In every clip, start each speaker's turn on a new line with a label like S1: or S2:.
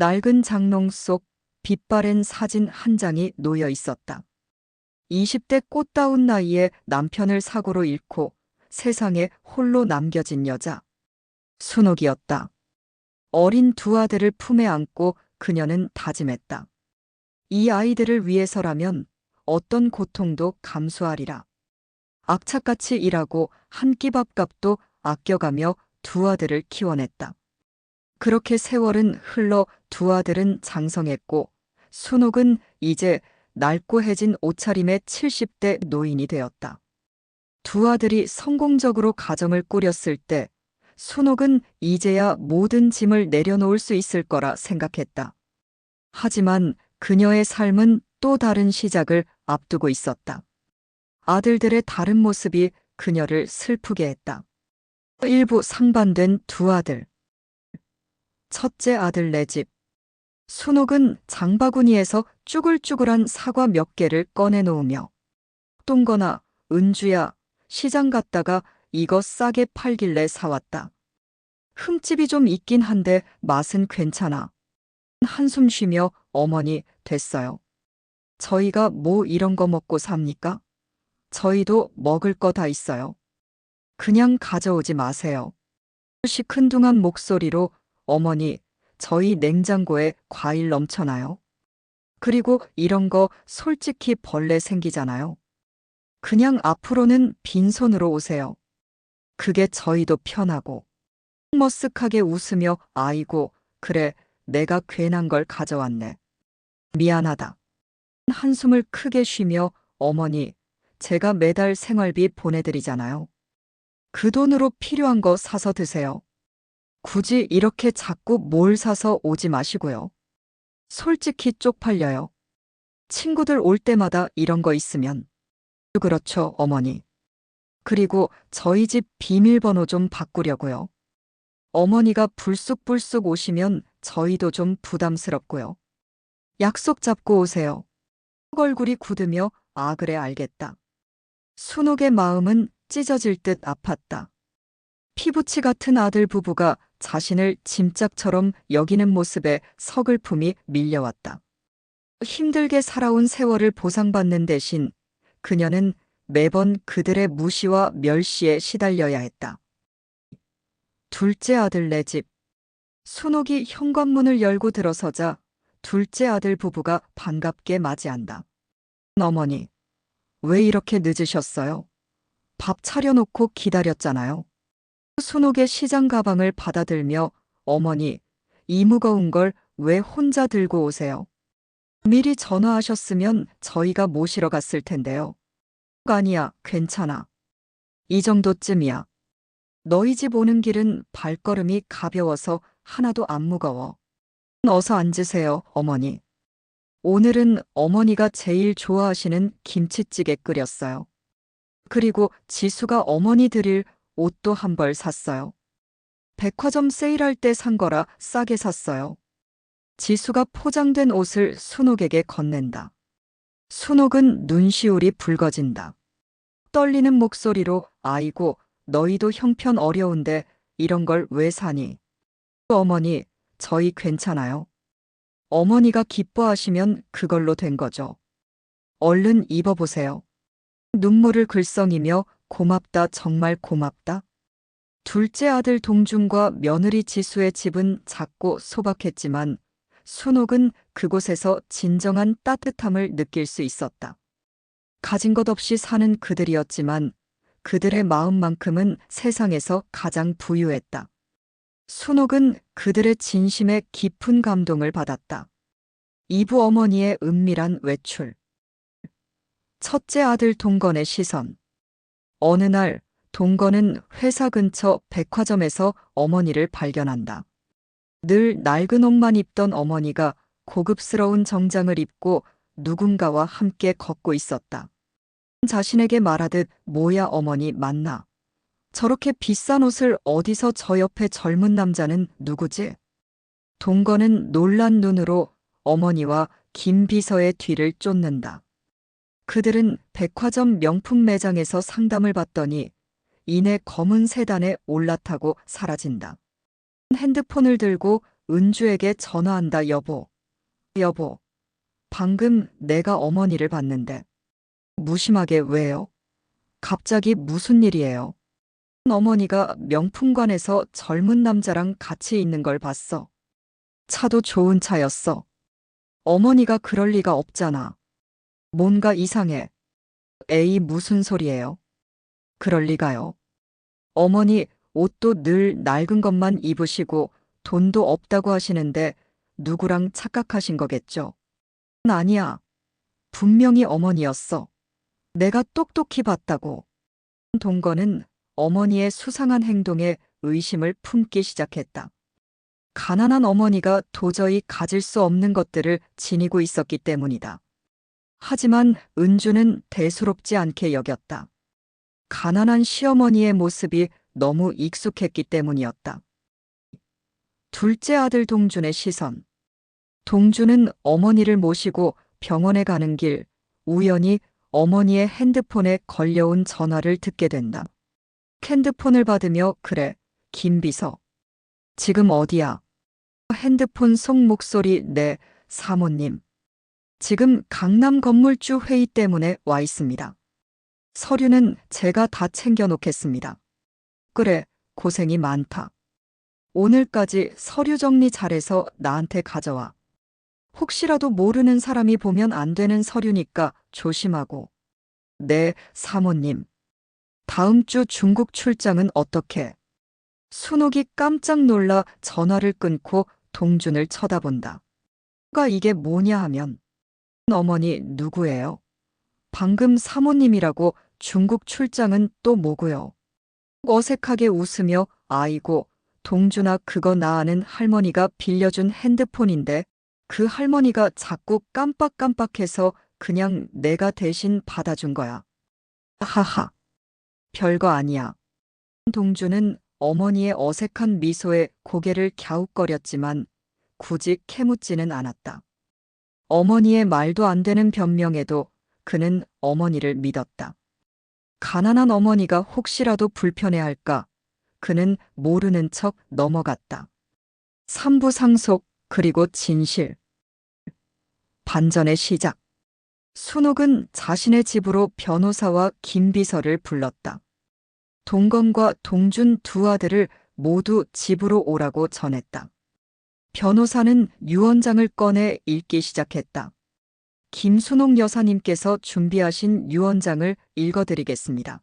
S1: 낡은 장롱 속 빛바랜 사진 한 장이 놓여 있었다. 20대 꽃다운 나이에 남편을 사고로 잃고 세상에 홀로 남겨진 여자. 순옥이었다. 어린 두 아들을 품에 안고 그녀는 다짐했다. 이 아이들을 위해서라면 어떤 고통도 감수하리라. 악착같이 일하고 한 끼 밥값도 아껴가며 두 아들을 키워냈다. 그렇게 세월은 흘러 두 아들은 장성했고 순옥은 이제 낡고 해진 옷차림의 70대 노인이 되었다. 두 아들이 성공적으로 가정을 꾸렸을 때 순옥은 이제야 모든 짐을 내려놓을 수 있을 거라 생각했다. 하지만 그녀의 삶은 또 다른 시작을 앞두고 있었다. 아들들의 다른 모습이 그녀를 슬프게 했다. 일부 상반된 두 아들. 첫째 아들 네 집. 순옥은 장바구니에서 쭈글쭈글한 사과 몇 개를 꺼내놓으며 똥거나 은주야 시장 갔다가 이거 싸게 팔길래 사왔다. 흠집이 좀 있긴 한데 맛은 괜찮아. 한숨 쉬며 어머니 됐어요. 저희가 뭐 이런 거 먹고 삽니까? 저희도 먹을 거 다 있어요. 그냥 가져오지 마세요. 시큰둥한 목소리로 어머니, 저희 냉장고에 과일 넘쳐나요. 그리고 이런 거 솔직히 벌레 생기잖아요. 그냥 앞으로는 빈손으로 오세요. 그게 저희도 편하고. 머쓱하게 웃으며 아이고, 그래, 내가 괜한 걸 가져왔네. 미안하다. 한숨을 크게 쉬며 어머니, 제가 매달 생활비 보내드리잖아요. 그 돈으로 필요한 거 사서 드세요. 굳이 이렇게 자꾸 뭘 사서 오지 마시고요. 솔직히 쪽팔려요. 친구들 올 때마다 이런 거 있으면. 그렇죠, 어머니. 그리고 저희 집 비밀번호 좀 바꾸려고요. 어머니가 불쑥불쑥 오시면 저희도 좀 부담스럽고요. 약속 잡고 오세요. 얼굴이 굳으며 아 그래 알겠다. 순옥의 마음은 찢어질 듯 아팠다. 피부치 같은 아들 부부가 자신을 짐짝처럼 여기는 모습에 서글픔이 밀려왔다. 힘들게 살아온 세월을 보상받는 대신 그녀는 매번 그들의 무시와 멸시에 시달려야 했다. 둘째 아들 네 집. 순옥이 현관문을 열고 들어서자 둘째 아들 부부가 반갑게 맞이한다. 어머니, 왜 이렇게 늦으셨어요? 밥 차려놓고 기다렸잖아요. 순옥의 시장 가방을 받아들며 어머니, 이 무거운 걸 왜 혼자 들고 오세요? 미리 전화하셨으면 저희가 모시러 갔을 텐데요. 아니야, 괜찮아. 이 정도쯤이야. 너희 집 오는 길은 발걸음이 가벼워서 하나도 안 무거워. 어서 앉으세요, 어머니. 오늘은 어머니가 제일 좋아하시는 김치찌개 끓였어요. 그리고 지수가 어머니 드릴 옷도 한 벌 샀어요. 백화점 세일할 때 산 거라 싸게 샀어요. 지수가 포장된 옷을 순옥에게 건넨다. 순옥은 눈시울이 붉어진다. 떨리는 목소리로 아이고 너희도 형편 어려운데 이런 걸 왜 사니? 어머니, 저희 괜찮아요. 어머니가 기뻐하시면 그걸로 된 거죠. 얼른 입어보세요. 눈물을 글썽이며 고맙다 정말 고맙다. 둘째 아들 동준과 며느리 지수의 집은 작고 소박했지만 순옥은 그곳에서 진정한 따뜻함을 느낄 수 있었다. 가진 것 없이 사는 그들이었지만 그들의 마음만큼은 세상에서 가장 부유했다. 순옥은 그들의 진심에 깊은 감동을 받았다. 이부 어머니의 은밀한 외출. 첫째 아들 동건의 시선. 어느 날 동건은 회사 근처 백화점에서 어머니를 발견한다. 늘 낡은 옷만 입던 어머니가 고급스러운 정장을 입고 누군가와 함께 걷고 있었다. 자신에게 말하듯 뭐야 어머니 맞나? 저렇게 비싼 옷을 어디서 저 옆에 젊은 남자는 누구지? 동건은 놀란 눈으로 어머니와 김 비서의 뒤를 쫓는다. 그들은 백화점 명품 매장에서 상담을 받더니 이내 검은 세단에 올라타고 사라진다. 핸드폰을 들고 은주에게 전화한다. 여보. 여보. 방금 내가 어머니를 봤는데. 무심하게 왜요? 갑자기 무슨 일이에요? 어머니가 명품관에서 젊은 남자랑 같이 있는 걸 봤어. 차도 좋은 차였어. 어머니가 그럴 리가 없잖아. 뭔가 이상해. 에이, 무슨 소리예요? 그럴 리가요. 어머니 옷도 늘 낡은 것만 입으시고 돈도 없다고 하시는데 누구랑 착각하신 거겠죠? 아니야. 분명히 어머니였어. 내가 똑똑히 봤다고. 동건은 어머니의 수상한 행동에 의심을 품기 시작했다. 가난한 어머니가 도저히 가질 수 없는 것들을 지니고 있었기 때문이다. 하지만 은주는 대수롭지 않게 여겼다. 가난한 시어머니의 모습이 너무 익숙했기 때문이었다. 둘째 아들 동준의 시선. 동준은 어머니를 모시고 병원에 가는 길, 우연히 어머니의 핸드폰에 걸려온 전화를 듣게 된다. 핸드폰을 받으며 그래, 김비서. 지금 어디야? 핸드폰 속 목소리 네, 사모님. 지금 강남 건물주 회의 때문에 와 있습니다. 서류는 제가 다 챙겨 놓겠습니다. 그래, 고생이 많다. 오늘까지 서류 정리 잘해서 나한테 가져와. 혹시라도 모르는 사람이 보면 안 되는 서류니까 조심하고. 네, 사모님. 다음 주 중국 출장은 어떻게? 순옥이 깜짝 놀라 전화를 끊고 동준을 쳐다본다. 이게 뭐냐 하면 어머니 누구예요? 방금 사모님이라고 중국 출장은 또 뭐고요? 어색하게 웃으며 아이고 동준아 그거 나 아는 할머니가 빌려준 핸드폰인데 그 할머니가 자꾸 깜빡깜빡해서 그냥 내가 대신 받아준 거야. 하하. 별거 아니야. 동준은 어머니의 어색한 미소에 고개를 갸웃거렸지만 굳이 캐묻지는 않았다. 어머니의 말도 안 되는 변명에도 그는 어머니를 믿었다. 가난한 어머니가 혹시라도 불편해할까 그는 모르는 척 넘어갔다. 삼부상속 그리고 진실. 반전의 시작. 순옥은 자신의 집으로 변호사와 김비서를 불렀다. 동건과 동준 두 아들을 모두 집으로 오라고 전했다. 변호사는 유언장을 꺼내 읽기 시작했다. 김순옥 여사님께서 준비하신 유언장을 읽어드리겠습니다.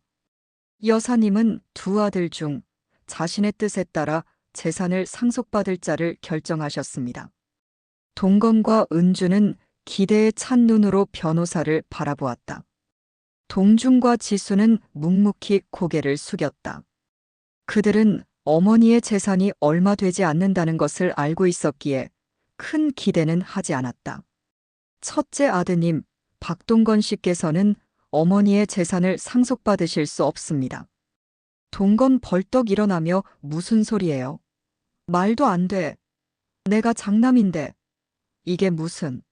S1: 여사님은 두 아들 중 자신의 뜻에 따라 재산을 상속받을 자를 결정하셨습니다. 동건과 은주는 기대에 찬 눈으로 변호사를 바라보았다. 동준과 지수는 묵묵히 고개를 숙였다. 그들은 어머니의 재산이 얼마 되지 않는다는 것을 알고 있었기에 큰 기대는 하지 않았다. 첫째 아드님 박동건 씨께서는 어머니의 재산을 상속받으실 수 없습니다. 동건 벌떡 일어나며 무슨 소리예요? 말도 안 돼. 내가 장남인데. 이게 무슨.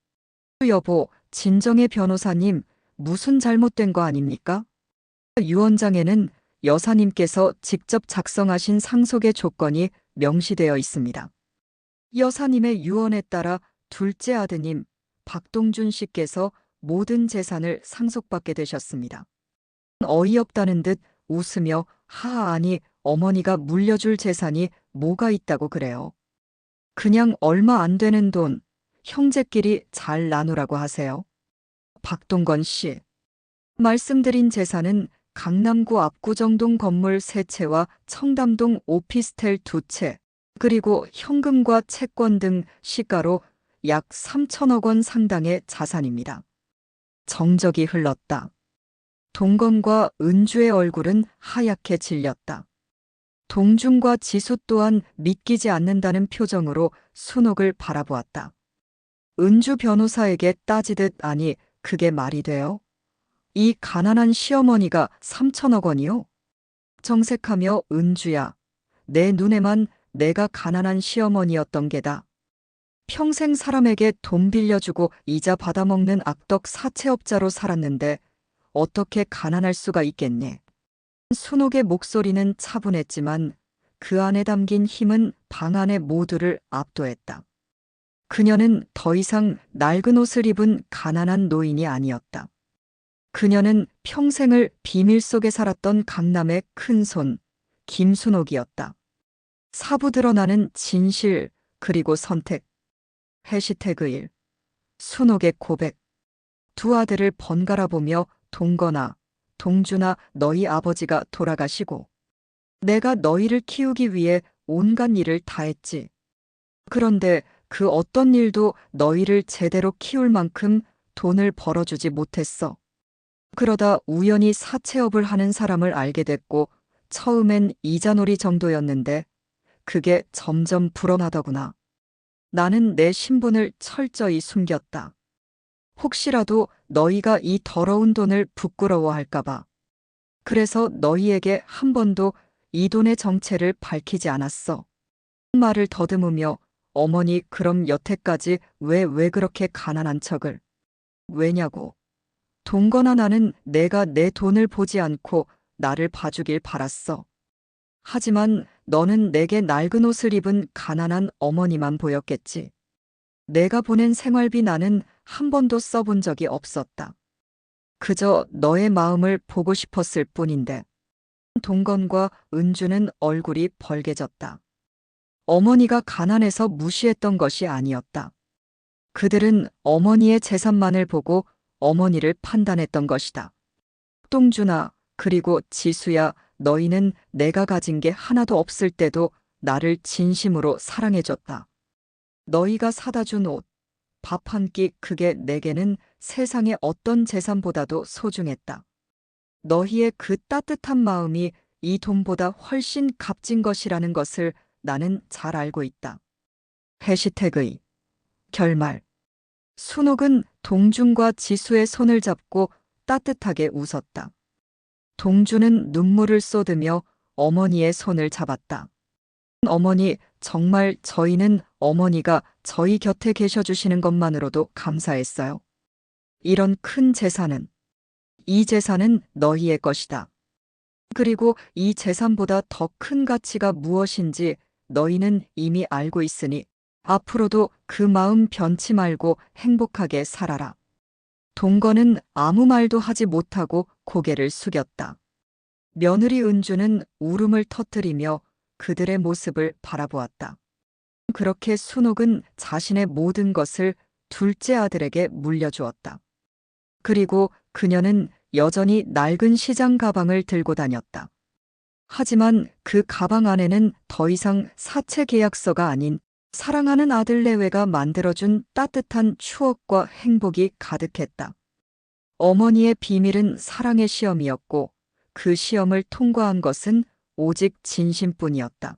S1: 여보, 진정의 변호사님, 무슨 잘못된 거 아닙니까? 유언장에는 여사님께서 직접 작성하신 상속의 조건이 명시되어 있습니다. 여사님의 유언에 따라 둘째 아드님 박동준 씨께서 모든 재산을 상속받게 되셨습니다. 어이없다는 듯 웃으며 하하 아니 어머니가 물려줄 재산이 뭐가 있다고 그래요. 그냥 얼마 안 되는 돈 형제끼리 잘 나누라고 하세요. 박동건 씨. 말씀드린 재산은 강남구 압구정동 건물 3채와 청담동 오피스텔 2채, 그리고 현금과 채권 등 시가로 약 3천억 원 상당의 자산입니다. 정적이 흘렀다. 동건과 은주의 얼굴은 하얗게 질렸다. 동준과 지수 또한 믿기지 않는다는 표정으로 순옥을 바라보았다. 은주 변호사에게 따지듯 아니 그게 말이 돼요? 이 가난한 시어머니가 3천억 원이요? 정색하며 은주야, 내 눈에만 내가 가난한 시어머니였던 게다. 평생 사람에게 돈 빌려주고 이자 받아먹는 악덕 사채업자로 살았는데 어떻게 가난할 수가 있겠니? 순옥의 목소리는 차분했지만 그 안에 담긴 힘은 방 안의 모두를 압도했다. 그녀는 더 이상 낡은 옷을 입은 가난한 노인이 아니었다. 그녀는 평생을 비밀 속에 살았던 강남의 큰손, 김순옥이었다. 사부 드러나는 진실, 그리고 선택. 해시태그 1. 순옥의 고백. 두 아들을 번갈아 보며 동건아, 동준아, 너희 아버지가 돌아가시고 내가 너희를 키우기 위해 온갖 일을 다했지. 그런데 그 어떤 일도 너희를 제대로 키울 만큼 돈을 벌어주지 못했어. 그러다 우연히 사채업을 하는 사람을 알게 됐고 처음엔 이자놀이 정도였는데 그게 점점 불어나더구나. 나는 내 신분을 철저히 숨겼다. 혹시라도 너희가 이 더러운 돈을 부끄러워할까봐. 그래서 너희에게 한 번도 이 돈의 정체를 밝히지 않았어. 말을 더듬으며 어머니 그럼 여태까지 왜 그렇게 가난한 척을. 왜냐고. 동건아 나는 내가 내 돈을 보지 않고 나를 봐주길 바랐어. 하지만 너는 내게 낡은 옷을 입은 가난한 어머니만 보였겠지. 내가 보낸 생활비 나는 한 번도 써본 적이 없었다. 그저 너의 마음을 보고 싶었을 뿐인데. 동건과 은주는 얼굴이 벌개졌다. 어머니가 가난해서 무시했던 것이 아니었다. 그들은 어머니의 재산만을 보고 어머니를 판단했던 것이다. 동준아, 그리고 지수야, 너희는 내가 가진 게 하나도 없을 때도 나를 진심으로 사랑해줬다. 너희가 사다 준 옷, 밥 한 끼 그게 내게는 세상의 어떤 재산보다도 소중했다. 너희의 그 따뜻한 마음이 이 돈보다 훨씬 값진 것이라는 것을 나는 잘 알고 있다. 해시태그 2. 결말. 순옥은 동준과 지수의 손을 잡고 따뜻하게 웃었다. 동준은 눈물을 쏟으며 어머니의 손을 잡았다. 어머니, 정말 저희는 어머니가 저희 곁에 계셔주시는 것만으로도 감사했어요. 이런 큰 재산은, 이 재산은 너희의 것이다. 그리고 이 재산보다 더 큰 가치가 무엇인지 너희는 이미 알고 있으니 앞으로도 그 마음 변치 말고 행복하게 살아라. 동건은 아무 말도 하지 못하고 고개를 숙였다. 며느리 은주는 울음을 터뜨리며 그들의 모습을 바라보았다. 그렇게 순옥은 자신의 모든 것을 둘째 아들에게 물려주었다. 그리고 그녀는 여전히 낡은 시장 가방을 들고 다녔다. 하지만 그 가방 안에는 더 이상 사채 계약서가 아닌 사랑하는 아들 내외가 만들어준 따뜻한 추억과 행복이 가득했다. 어머니의 비밀은 사랑의 시험이었고 그 시험을 통과한 것은 오직 진심뿐이었다.